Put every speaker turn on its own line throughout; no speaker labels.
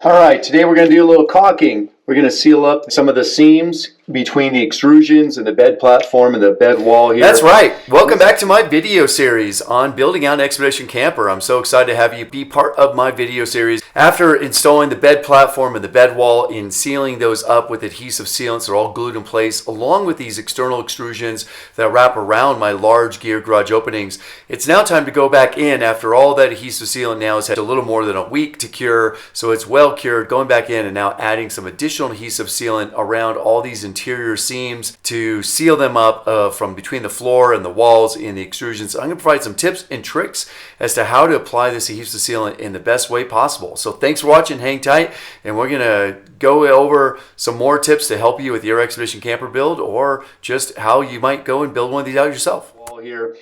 All right, today we're going to do a little caulking. We're going to seal up some of the seams between the extrusions and the bed platform and the bed wall here.
That's right. Welcome back to my video series on building out an expedition camper. I'm so excited to have you be part of my video series. After installing the bed platform and the bed wall and sealing those up with adhesive sealants, they're all glued in place, along with these external extrusions that wrap around my large gear garage openings. It's now time to go back in after all that adhesive sealant now has had a little more than a week to cure, so it's well cured. Going back in and now adding some additional adhesive sealant around all these interior seams to seal them up from between the floor and the walls in the extrusions. I'm going to provide some tips and tricks as to how to apply this adhesive sealant in the best way possible. So thanks for watching, hang tight, and we're going to go over some more tips to help you with your expedition camper build, or just how you might go and build one of these out yourself.
Here.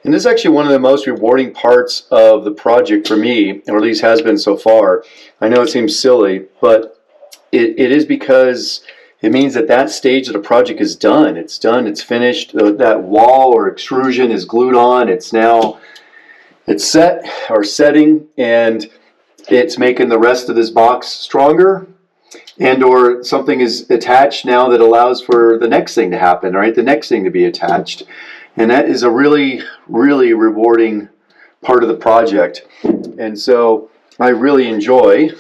And this is actually one of the most rewarding parts of the project for me, or at least has been so far. I know it seems silly, but it is because it means that that stage of the project is done. It's done, it's finished. That wall or extrusion is glued on. It's set or setting, and it's making the rest of this box stronger, and or something is attached now that allows for the next thing to happen, right? The next thing to be attached. And that is a really, really rewarding part of the project. And so I really enjoy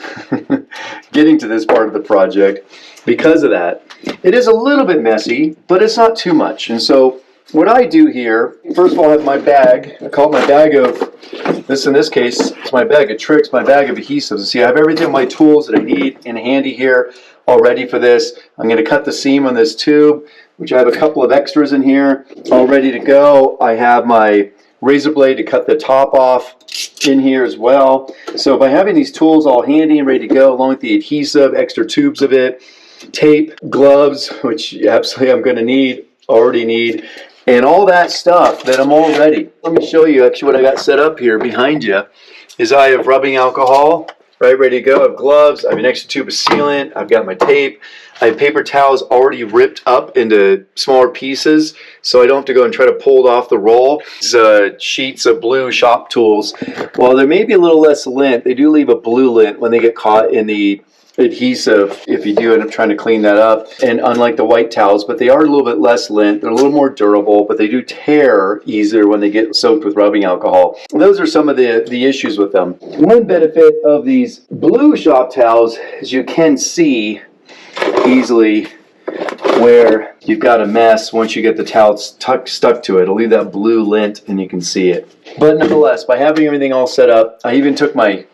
getting to this part of the project because of that. It is a little bit messy, but it's not too much. And so what I do here, first of all, I have my bag. I call it my bag of, in this case, it's my bag of tricks, my bag of adhesives. See, I have everything, my tools that I need in handy here, all ready for this. I'm going to cut the seam on this tube, which I have a couple of extras in here, all ready to go. I have my razor blade to cut the top off in here as well. So by having these tools all handy and ready to go, along with the adhesive, extra tubes of it, tape, gloves, which absolutely I'm going to already need, and all that stuff, that I'm all ready. Let me show you actually what I got set up here behind you. Is I have rubbing alcohol, right, ready to go. I have gloves, I have an extra tube of sealant, I've got my tape, I have paper towels already ripped up into smaller pieces, so I don't have to go and try to pull it off the roll. These sheets of blue shop tools, while there may be a little less lint, they do leave a blue lint when they get caught in the adhesive if you do end up trying to clean that up, and unlike the white towels, but they are a little bit less lint, they're a little more durable, but they do tear easier when they get soaked with rubbing alcohol. Those are some of the issues with them. One benefit of these blue shop towels is you can see easily where you've got a mess once you get the towel stuck to it. It'll leave that blue lint and you can see it. But nonetheless, by having everything all set up, I even took my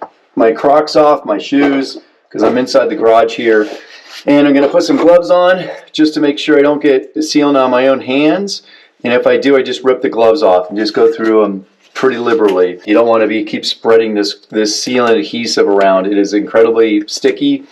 Crocs off, my shoes, because I'm inside the garage here, and I'm going to put some gloves on just to make sure I don't get sealant on my own hands, and if I do, I just rip the gloves off and just go through them pretty liberally. You don't want to keep spreading this sealant adhesive around. It is incredibly sticky,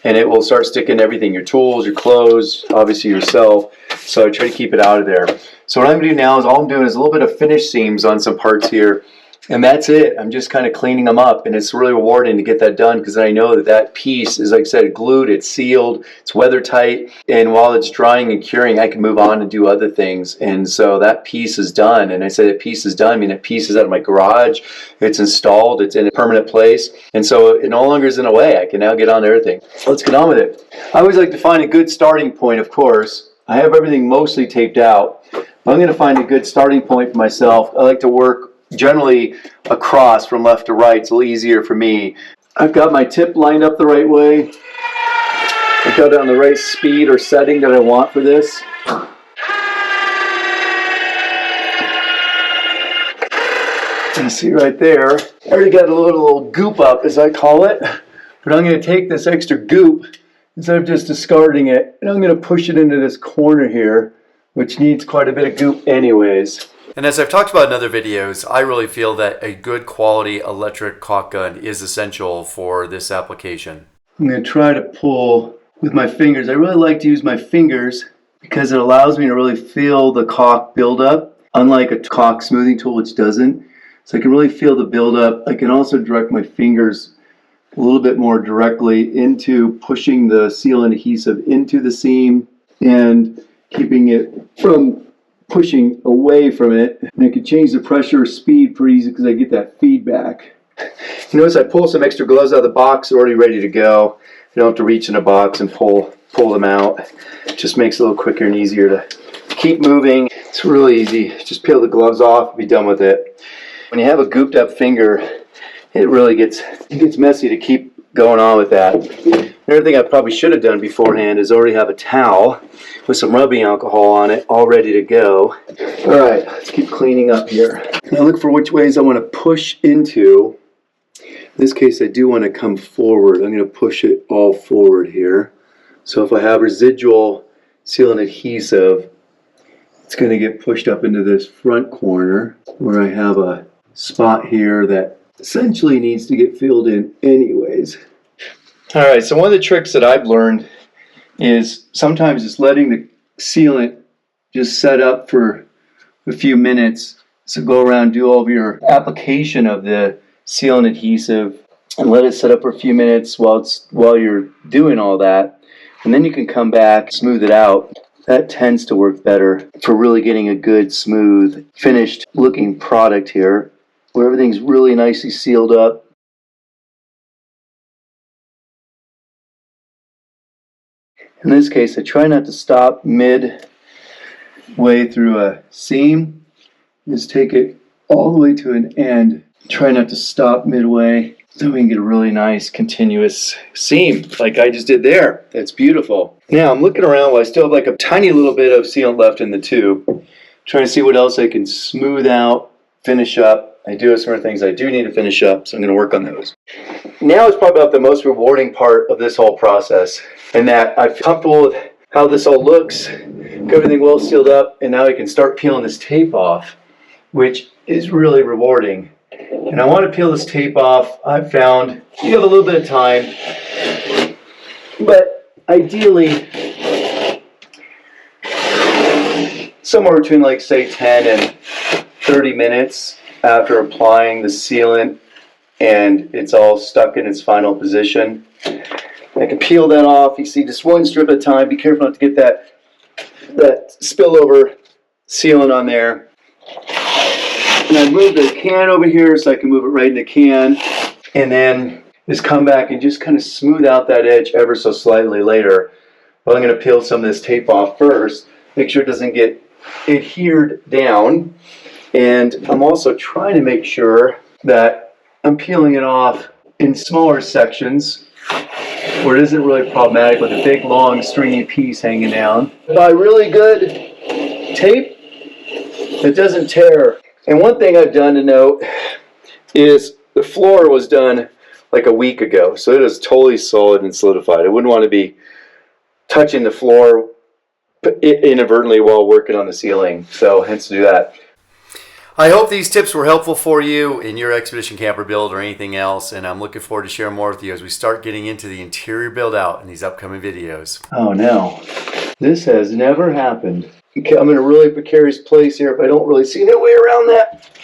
and it will start sticking to everything, your tools, your clothes, obviously yourself, so I try to keep it out of there. So what I'm going to do now is all I'm doing is a little bit of finish seams on some parts here, and that's it. I'm just kind of cleaning them up, and it's really rewarding to get that done because I know that that piece is, like I said, glued, it's sealed, it's weather tight, and while it's drying and curing, I can move on and do other things. And so that piece is done, and I say that piece is done, I mean that piece is out of my garage, it's installed, it's in a permanent place, and so it no longer is in a way. I can now get on to everything. Let's get on with it. I always like to find a good starting point, of course. I have everything mostly taped out, but I'm going to find a good starting point for myself. I like to work generally across from left to right. It's a little easier for me. I've got my tip lined up the right way. I've got it on the right speed or setting that I want for this. You see right there, I already got a little goop up, as I call it, but I'm going to take this extra goop instead of just discarding it, and I'm going to push it into this corner here, which needs quite a bit of goop anyways.
And as I've talked about in other videos, I really feel that a good quality electric caulk gun is essential for this application.
I'm going to try to pull with my fingers. I really like to use my fingers because it allows me to really feel the caulk build up, unlike a caulk smoothing tool which doesn't. So I can really feel the build up. I can also direct my fingers a little bit more directly into pushing the sealant adhesive into the seam and keeping it from pushing away from it. And I can change the pressure or speed pretty easy because I get that feedback. You notice I pull some extra gloves out of the box, they're already ready to go. You don't have to reach in a box and pull them out. It just makes it a little quicker and easier to keep moving. It's really easy. Just peel the gloves off, be done with it. When you have a gooped up finger, it really gets messy to keep going on with that. Another thing I probably should have done beforehand is already have a towel with some rubbing alcohol on it, all ready to go. All right, let's keep cleaning up here. Now look for which ways I want to push into. In this case, I do want to come forward. I'm going to push it all forward here. So if I have residual sealant adhesive, it's going to get pushed up into this front corner where I have a spot here that essentially needs to get filled in anyways. All right, so one of the tricks that I've learned is sometimes just letting the sealant just set up for a few minutes. So go around, do all of your application of the sealant adhesive and let it set up for a few minutes while you're doing all that. And then you can come back, smooth it out. That tends to work better for really getting a good, smooth, finished looking product here where everything's really nicely sealed up. In this case, I try not to stop midway through a seam. Just take it all the way to an end. Try not to stop midway so we can get a really nice continuous seam like I just did there. That's beautiful. Now I'm looking around while I still have like a tiny little bit of sealant left in the tube. Trying to see what else I can smooth out, finish up. I do have some other things I do need to finish up, so I'm going to work on those. Now is probably about the most rewarding part of this whole process, in that I feel comfortable with how this all looks, got everything well sealed up, and now I can start peeling this tape off, which is really rewarding. And I want to peel this tape off. I've found you have a little bit of time, but ideally somewhere between like say 10 and 30 minutes after applying the sealant and it's all stuck in its final position. I can peel that off. You see just one strip at a time. Be careful not to get that spillover sealant on there. And I moved the can over here so I can move it right in the can. And then just come back and just kind of smooth out that edge ever so slightly later. Well, I'm going to peel some of this tape off first. Make sure it doesn't get adhered down. And I'm also trying to make sure that I'm peeling it off in smaller sections where it isn't really problematic with a big, long, stringy piece hanging down. Buy really good tape that doesn't tear. And one thing I've done to note is the floor was done like a week ago, so it is totally solid and solidified. I wouldn't want to be touching the floor inadvertently while working on the ceiling, so hence do that.
I hope these tips were helpful for you in your expedition camper build or anything else, and I'm looking forward to sharing more with you as we start getting into the interior build out in these upcoming videos.
Oh no, this has never happened. I'm in a really precarious place here if I don't really see no way around that.